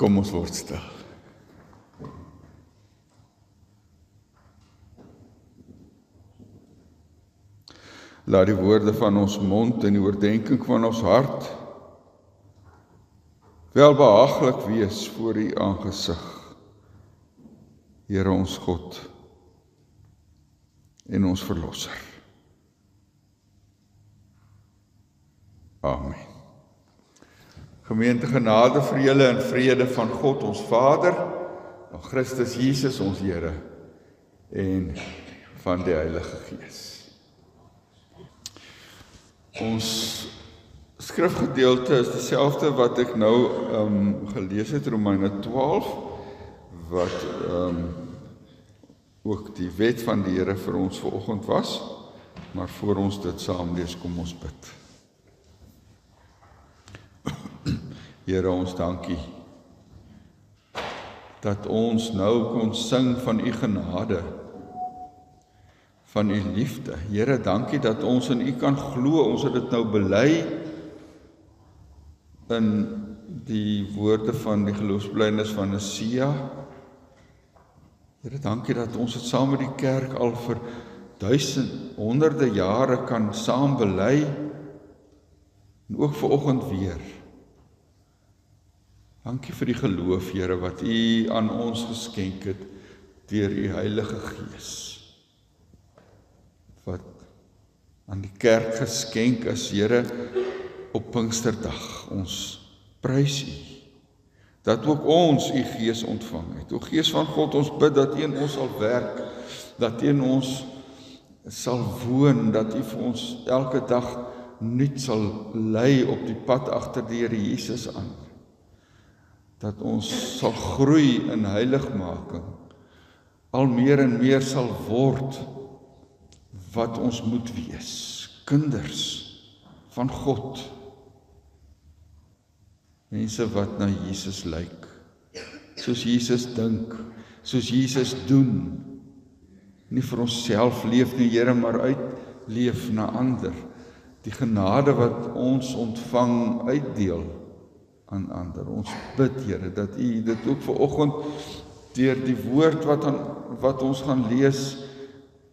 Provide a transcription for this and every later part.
Kom ons word stil. Laat die woorde van ons mond en die oordeenking van ons hart welbehaaglik wees voor U aangesig, Here ons God en ons Verlosser. Amen. Gemeente, genade vir julle en vrede van God ons Vader, van Christus Jesus ons Here en van die Heilige Gees. Ons skrifgedeelte is dieselfde wat ek nou gelees het, Romeine 12, wat ook die wet van die Here vir ons vanoggend was, maar voor ons dit saam lees, kom ons bid. Here, ons dankie dat ons nou kon sing van U genade, van U liefde. Here, dankie dat ons in U kan glo, ons het dit nou bely in die woorde van die geloofsbelijdenis van Nicea. Here, dankie dat ons het saam met die kerk al vir honderde jare kan saam bely, en ook vanoggend weer. Dankie vir die geloof, Here, wat U aan ons geskenk het deur U Heilige Gees, wat aan die kerk geskenk is, Here, op Pinksterdag. Ons prys U, dat ook ons U Gees ontvang het. O Gees van God, ons bid dat U in ons sal werk, dat U in ons sal woon, dat U vir ons elke dag nuut sal lei op die pad agter die Here Jesus aan. Dat ons sal groei in heiligmaking, al meer en meer sal word wat ons moet wees, kinders van God, mense wat na Jesus lyk, soos Jesus dink, soos Jesus doen, nie vir onsself leef nie, Here, maar uitleef na ander, die genade wat ons ontvang uitdeel aan ander. Ons bid, Here, dat U dit ook vanoggend deur die woord wat ons gaan lees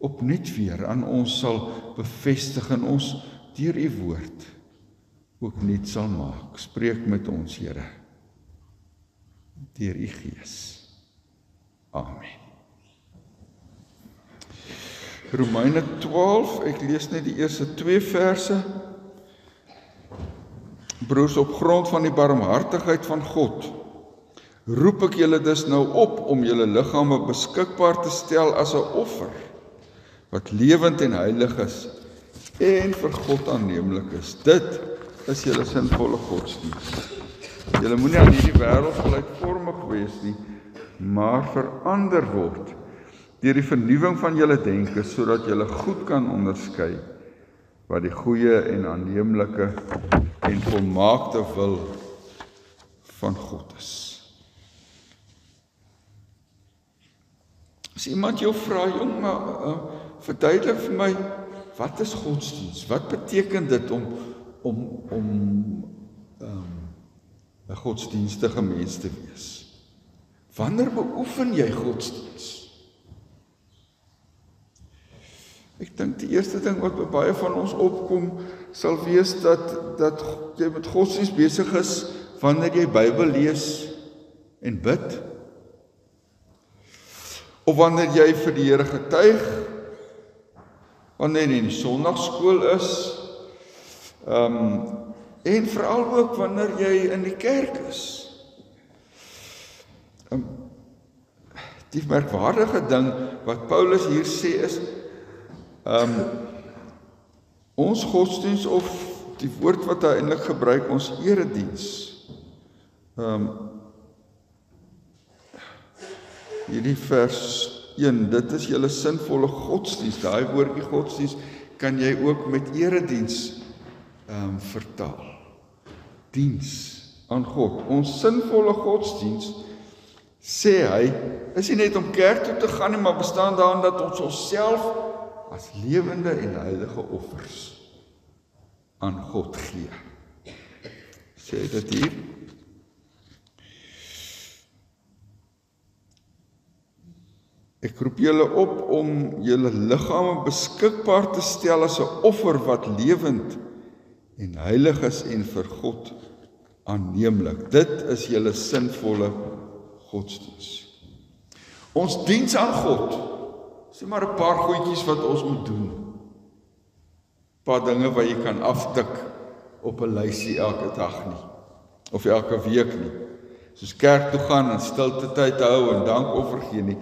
opnuut weer aan ons sal bevestig en ons deur U woord ook nuut sal maak. Spreek met ons, Here, deur U Gees. Amen. Romeine 12, ek lees net die eerste 2 verse. Broers, op grond van die barmhartigheid van God, roep ek julle dus nou op om julle liggame beskikbaar te stel as 'n offer, wat lewend en heilig is, en vir God aanneemlik is. Dit is julle sinvolle godsdienst. Julle moenie aan hierdie wêreld gelykvormig wees nie, maar verander word deur die vernuwing van julle denke, sodat julle goed kan onderskei wat die goeie en aanneemlike en volmaakte wil van God is. As iemand jou vra, jong, maar verduidelik vir my, wat is godsdienst? Wat beteken dit om 'n godsdienstige mens te wees? Wanneer beoefen jy godsdienst? Ek dink die eerste ding wat by baie van ons opkom, sal wees dat jy met godsdienst besig is wanneer jy Bybel lees en bid, of wanneer jy vir die Here getuig, wanneer jy in die Sondagskool is, en veral ook wanneer jy in die kerk is. Die merkwaardige ding wat Paulus hier sê is, ons godsdienst, of die woord wat hy eintlik gebruik, ons erediens, hierdie vers 1, dit is julle sinvolle godsdienst. Daai woordjie godsdienst kan jy ook met erediens vertaal. Diens aan God. Ons sinvolle godsdienst, sê hy, is nie net om kerk toe te gaan nie, maar bestaan daarin dat ons onsself as lewende en heilige offers aan God gee. Sê dit hier. Ek roep julle op om julle liggame beskikbaar te stel as 'n offer wat lewend en heilig is en vir God aanneemlik. Dit is julle sinvolle godsdiens. Ons diens aan God, is nie maar 'n paar goedjies wat ons moet doen. 'n Paar dinge wat jy kan aftik op 'n lysie elke dag nie, of elke week nie. Soos kerk toe gaan en stilte tyd hou en dankoffer gee nie.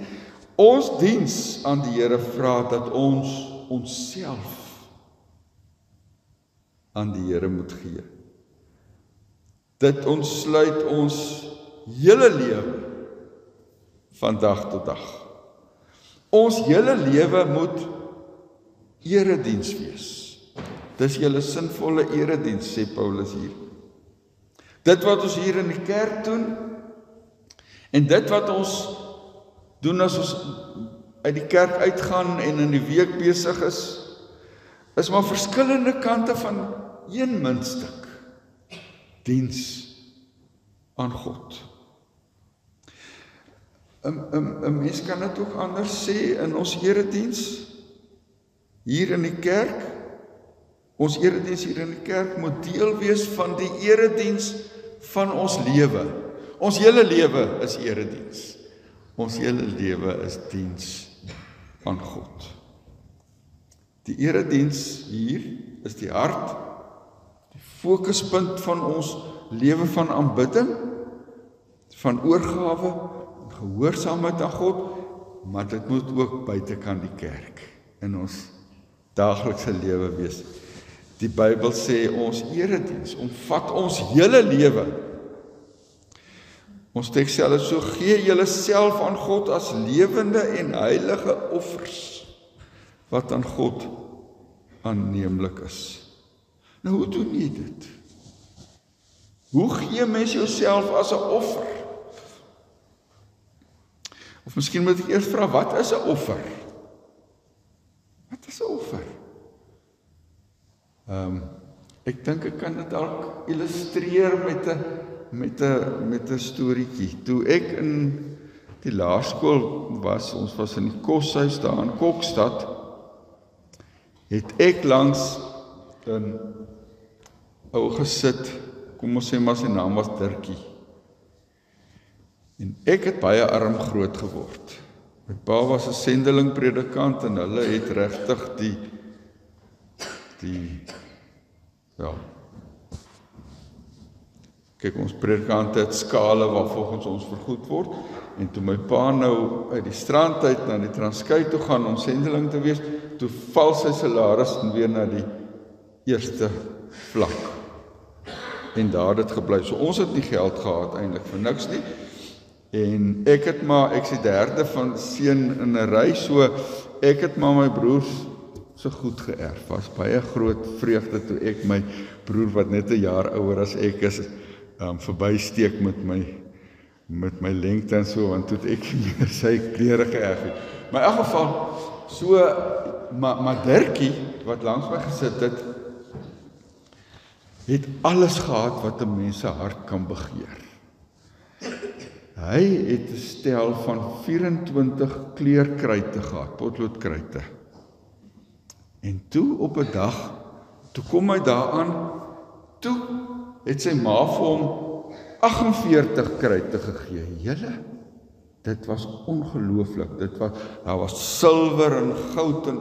Ons diens aan die Here vra dat ons onsself aan die Here moet gee. Dit ontsluit ons hele lewe van dag tot dag. Ons hele lewe moet erediens wees. Dis julle sinvolle erediens, sê Paulus hier. Dit wat ons hier in die kerk doen, en dit wat ons doen as ons uit die kerk uitgaan en in die week besig is maar verskillende kante van een muntstuk. Diens aan God. 'n Mens kan dit ook anders sê in ons erediens hier in die kerk. Ons erediens hier in die kerk moet deel wees van die erediens van ons lewe. Ons hele lewe is erediens. Ons hele lewe is diens aan God. Die erediens hier is die hart, die fokuspunt van ons lewe van aanbidding, van oorgawe, gehoorsaamheid aan God, maar dit moet ook buitekant die kerk in ons daaglikse lewe wees. Die Bybel sê ons erediens omvat ons hele lewe. Ons teks sê so, gee julle self aan God as lewende en heilige offers, wat aan God aanneemlik is. Nou, hoe doen jy dit? Hoe gee mens jouself as 'n offer? Of miskien moet ek eers vra, wat is 'n offer? Wat is 'n offer? Ek dink ek kan dit dalk illustreer met 'n storieetjie. Toe ek in die laerskool was, ons was in die koshuis daar in Kokstad, het ek langs 'n ou gesit, kom ons sê maar sy naam was Dirkie. En ek het baie arm groot geword. My pa was 'n sendeling predikant en hulle het regtig die kyk, ons predikante het skale waar volgens ons vergoed word, en toe my pa nou uit die strand uit na die Transkei toe gaan om sendeling te wees, toe val sy salaris weer na die eerste vlak. En daar het dit gebly. So ons het nie geld gehad eintlik vir niks nie. En ek's die derde van seun in 'n ry, so ek het maar my broers so goed geërf. Was baie groot vreugde toe ek my broer wat net 'n jaar ouer as ek is, verbysteek met my lengte en so, want toe het ek meer sy klere geërf het. Maar in elk geval, so, maar Dirkie, wat langs my gesit het alles gehad wat 'n mens se hart kan begeer. Hy het 'n stel van 24 kleurkruite gehad, potloodkruite. En toe op 'n dag, toe kom hy daaraan, toe het sy ma vir hom 48 kruite gegee. Julle, dit was ongelooflik. Daar was silwer en goud en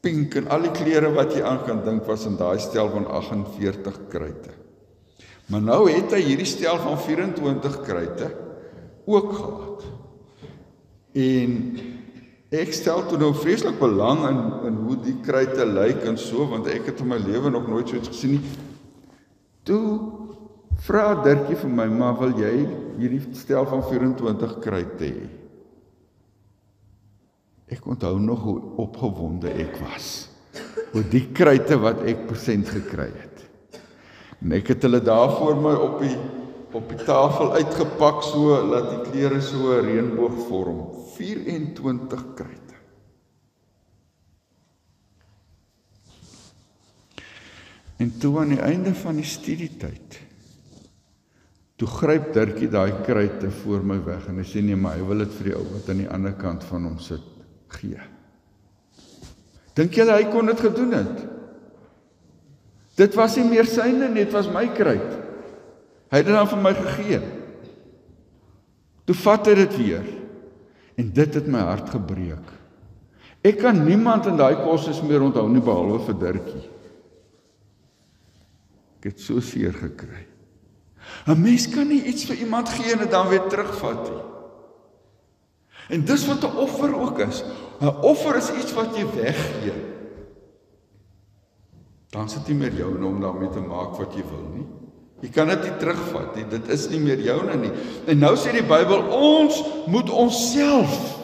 pink en al die kleure wat jy aan kan dink was in daai stel van 48 kruite. Maar nou het hy hierdie stel van 24 kruite ook gehad. En ek stel toe nou vreeslik belang in hoe die kruite lyk en so, want ek het in my lewe nog nooit so iets gesien nie. Toe vra Dirkie vir my, maar wil jy hierdie stel van 24 kruite hê? Ek onthou nog hoe opgewonde ek was oor die kruite wat ek persent gekry het. En ek het hulle daar voor my op die tafel uitgepak, so laat die kleure so 'n reënboog vorm. 24 kruite. En toe aan die einde van die studietyd, Toe gryp Dirkie daai kruite voor my weg en hy sê nee, maar hy wil dit vir die ou wat aan die ander kant van hom sit gee. Dink julle hy kon dit gedoen het? Dit was nie meer syne nie, dit was my kruit. Hy het dit dan vir my gegee. Toe vat hy dit weer. En dit het my hart gebreek. Ek kan niemand in daai kosses meer onthou nie, behalwe vir Dirkie. Ek het so seer gekry. 'n Mens kan nie iets vir iemand gee en dit dan weer terugvat nie. En dis wat 'n offer ook is. 'n Offer is iets wat jy weggee. Dan is dit nie meer joune om daarmee te maak wat jy wil nie. Jy kan dit nie terugvat nie, dit is nie meer joune nie. En nou sê die Bybel, ons moet onsself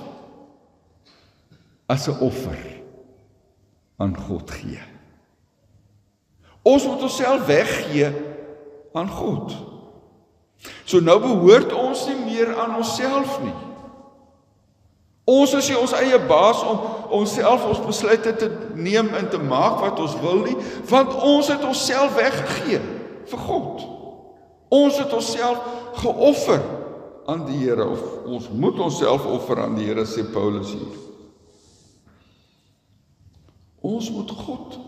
as 'n offer aan God gee. Ons moet onsself weggee aan God. So nou behoort ons nie meer aan onsself nie. Ons is nie ons eie baas om onsself ons besluite te neem en te maak wat ons wil nie, want ons het onsself weggegee vir God. Ons het onsself geoffer aan die Here, of ons moet onsself offer aan die Here, sê Paulus hier. Ons moet God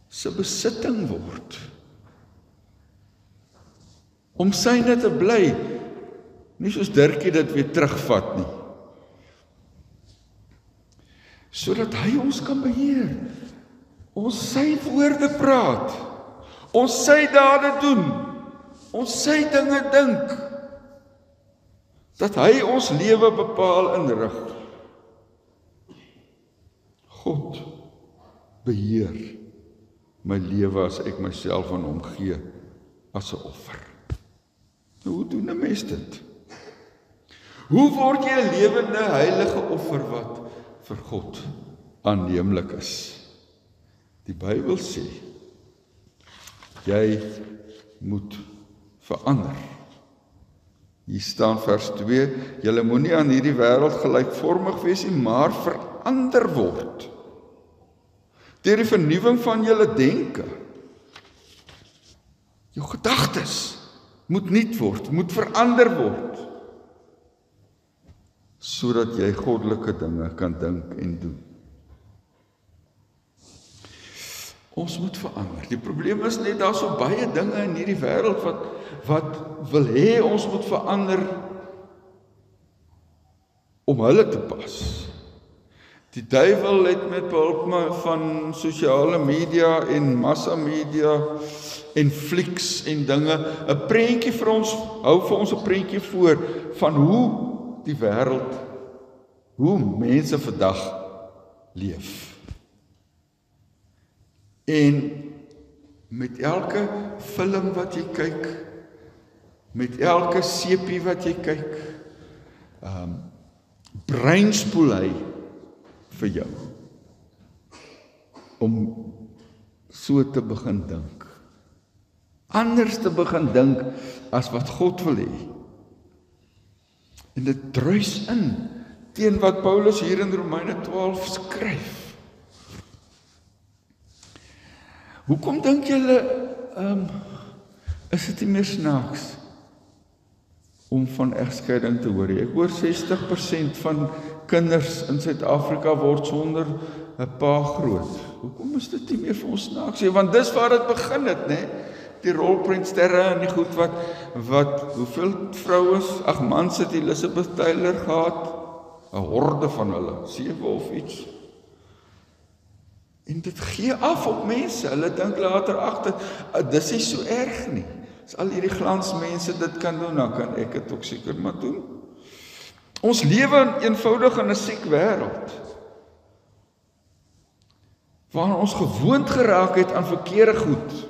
se besitting word. Om syne te bly, nie soos Dirkie dit weer terugvat nie. Sodat hy ons kan beheer. Ons sy woorde praat. Ons sy dade doen. Ons sy dinge dink. Dat hy ons lewe bepaal en rig. God beheer my lewe as ek myself aan hom gee as 'n offer. Nou, hoe doen 'n mens dit? Hoe word jy 'n lewende, heilige offer wat vir God aanneemlik is? Die Bybel sê, jy moet verander. Hier staan vers 2, julle moenie aan hierdie wêreld gelykvormig wees nie, maar verander word deur die vernuwing van julle denke. Jou gedagtes moet nuut word, moet verander word, sodat jy goddelike dinge kan dink en doen. Ons moet verander. Die probleem is net, daar is so baie dinge in hierdie wêreld wat wil hê ons moet verander om hulle te pas. Die duiwel het met behulp van sosiale media en massamedia en flieks en dinge 'n prentjie vir ons, hou vir ons 'n prentjie voor van hoe die wêreld, hoe mense vandag leef. En met elke film wat jy kyk, met elke sepie wat jy kyk, breinspoel hy vir jou om so te begin dink. Anders te begin dink as wat God wil hê. En dit druis in teen wat Paulus hier in Romeine 12 skryf. Hoekom dink julle is dit nie meer snaaks om van egskeiding te hoor? Ek hoor 60% van kinders in Suid-Afrika word sonder 'n pa groot. Hoekom is dit nie meer vir ons snaaks nie? Want dis waar dit begin het, né? Die rolprentsterre en die goed wat hoeveel vrouens, mans het Elizabeth Taylor gehad, 'n horde van hulle, 7 of iets. En dit gee af op mense, hulle dink later agter, dis nie so erg nie. As al hierdie glansmense dit kan doen, dan kan ek dit ook seker maar doen. Ons lewe eenvoudig in 'n siek wêreld, waar ons gewoond geraak het aan verkeerde goed.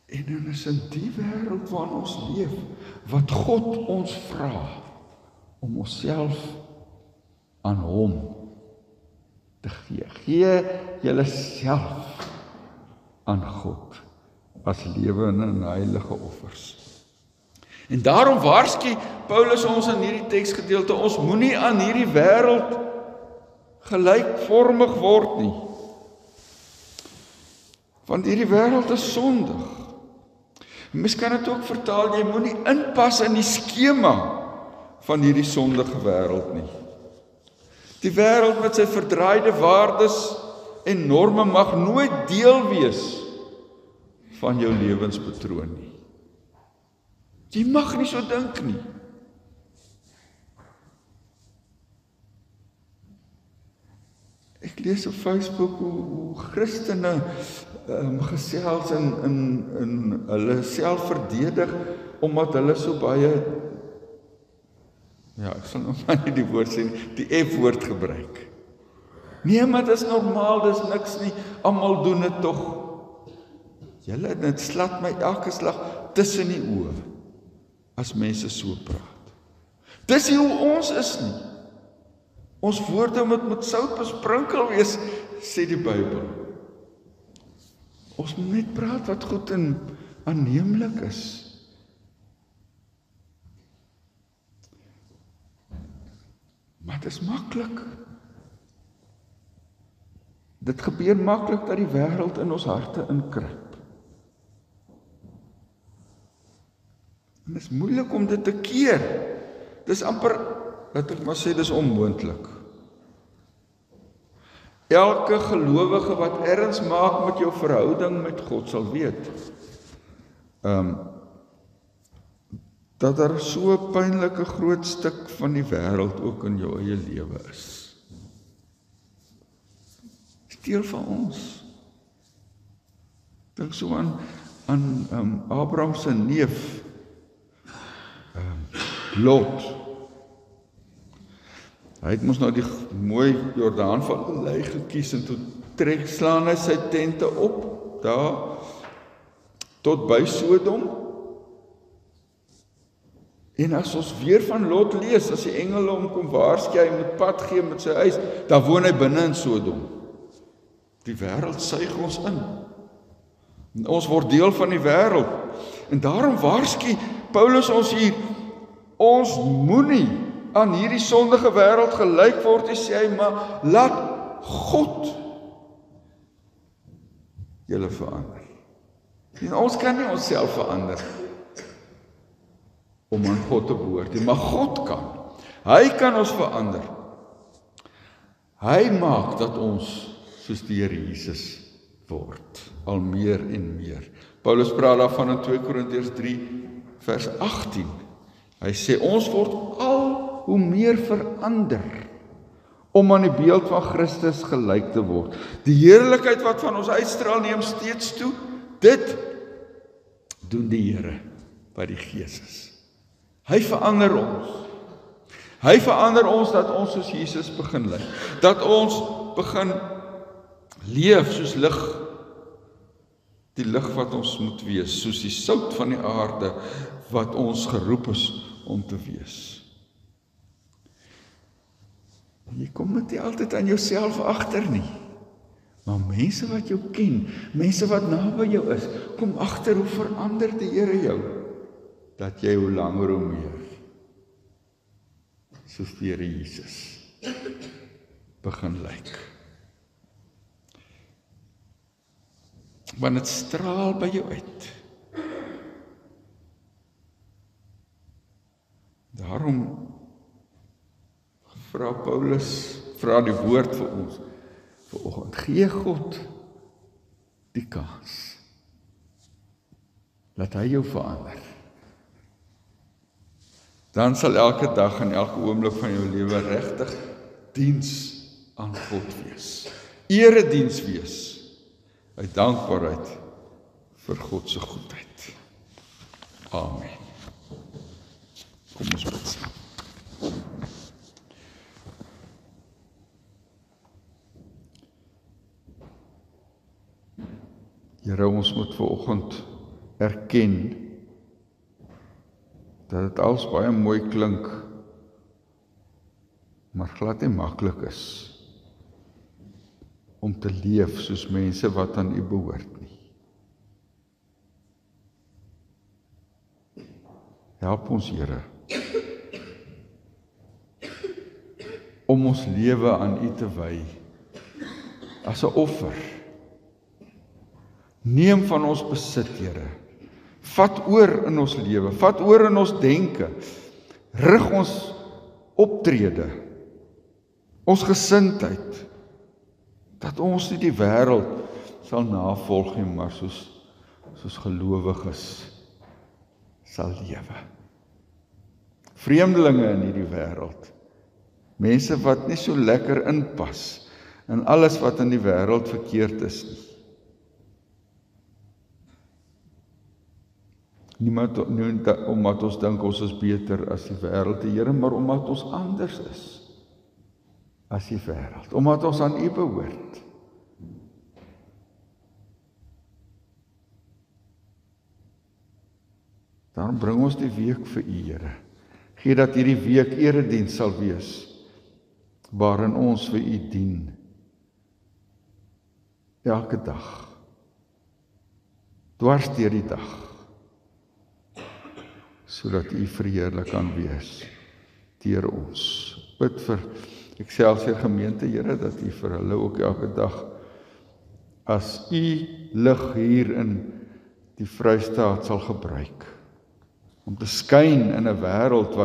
En dan is in die wêreld waarin ons leef, wat God ons vra om onsself aan hom te gee. Gee julleself aan God as lewende en heilige offers. En daarom waarsku Paulus ons in hierdie teksgedeelte, ons moenie aan hierdie wêreld gelykvormig word nie. Want hierdie wêreld is sondig. Mens kan dit ook vertaal, jy moenie inpas in die skema van hierdie sondige wêreld nie. Die wêreld met sy verdraaide waardes en norme mag nooit deel wees van jou lewenspatroon nie. Jy mag nie so dink nie. Ek lees op Facebook hoe Christene gesels in hulle self verdedig, omdat hulle so baie, ja, ek sal nou maar nie die woord sê, die F-woord gebruik. Nee, maar dit is normaal, dit is niks nie, almal doen dit tog. Julle, dit slat my elke slag tussen die oë, as mense so praat. Dis nie hoe ons is nie. Ons woorde moet met sout besprinkel wees, sê die Bybel. Ons moet net praat wat goed en aanneemlik is. Maar dit is maklik. Dit gebeur maklik dat die wêreld in ons harte inkruip. En dit is moeilik om dit te keer. Dis amper, laat ek maar sê, dis onmoontlik. Elke gelowige wat erns maak met jou verhouding met God sal weet, dat daar so 'n pynlike groot stuk van die wêreld ook in jou eie lewe is. Dit is deel van ons. Dink so aan Abraham se neef, Lot. Hy het mos nou die mooi Jordaanvallei gekies en toe slaan hy sy tente op, daar, tot by Sodom. En as ons weer van Lot lees, as die engele hom kom waarsku, hy moet pad gee met sy huis, dan woon hy binne in Sodom. Die wêreld suig ons in. En ons word deel van die wêreld. En daarom waarsku Paulus ons hier, ons moenie aan hierdie sondige wêreld gelyk word, sê hy, maar laat God julle verander. En ons kan nie onsself verander om aan God te behoort nie, maar God kan. Hy kan ons verander. Hy maak dat ons soos die Here Jesus word, al meer en meer. Paulus praat daarvan in 2 Korintiërs 3 vers 18. Hy sê ons word al hoe meer verander om aan die beeld van Christus gelyk te word. Die heerlikheid wat van ons uitstraal neem steeds toe, dit doen die Here by die Gees is. Hy verander ons. Hy verander ons dat ons soos Jesus begin lyk. Dat ons begin leef soos lig. Die lig wat ons moet wees, soos die sout van die aarde wat ons geroep is om te wees. Jy kom dit nie altyd aan jouself agter nie. Maar mense wat jou ken, mense wat naby jou is, kom agter hoe verander die Here jou. Dat jy hoe langer hoe meer soos die Here Jesus begin lyk. Want dit straal by jou uit. Daarom vra Paulus, vra die woord vir ons vanoggend, gee God die kans. Laat hy jou verander. Dan sal elke dag en elke oomblik van jou lewe regtig diens aan God wees. Erediens wees. Uit dankbaarheid vir God se goedheid. Amen. Kom ons bid saam. Here, ons moet vanoggend erken dat dit alles baie mooi klink, maar glad nie maklik is om te leef soos mense wat aan U behoort nie. Help ons, Here, om ons lewe aan U te wy as 'n offer. Neem van ons besit, Here. Vat oor in ons lewe, vat oor in ons denke. Rig ons optrede, ons gesindheid, dat ons nie die wêreld sal navolg nie, maar soos gelowiges sal lewe. Vreemdelinge in hierdie wêreld, mense wat nie so lekker inpas in alles wat in die wêreld verkeerd is nie. Niemand omdat ons dink ons is beter as die wêreld, die Here, maar omdat ons anders is as die wêreld, omdat ons aan U behoort. Daarom bring ons die week vir U, Here. Gee dat hierdie week erediens sal wees, waarin ons vir U dien. Elke dag. Dwars deur die dag. Sodat U verheerlik kan wees deur ons. Bid vir Excelsior gemeente, Here, dat U vir hulle ook elke dag as U lig hier in die Vrystaat sal gebruik om te skyn in 'n wêreld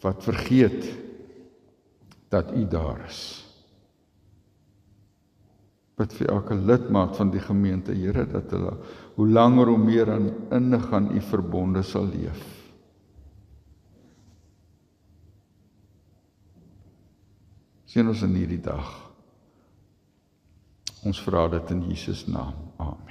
wat vergeet dat U daar is. Bid vir elke lidmaat van die gemeente, Here, dat hulle hoe langer hoe meer innig aan U verbonde sal leef. Seën ons in hierdie dag. Ons vra dit in Jesus naam. Amen.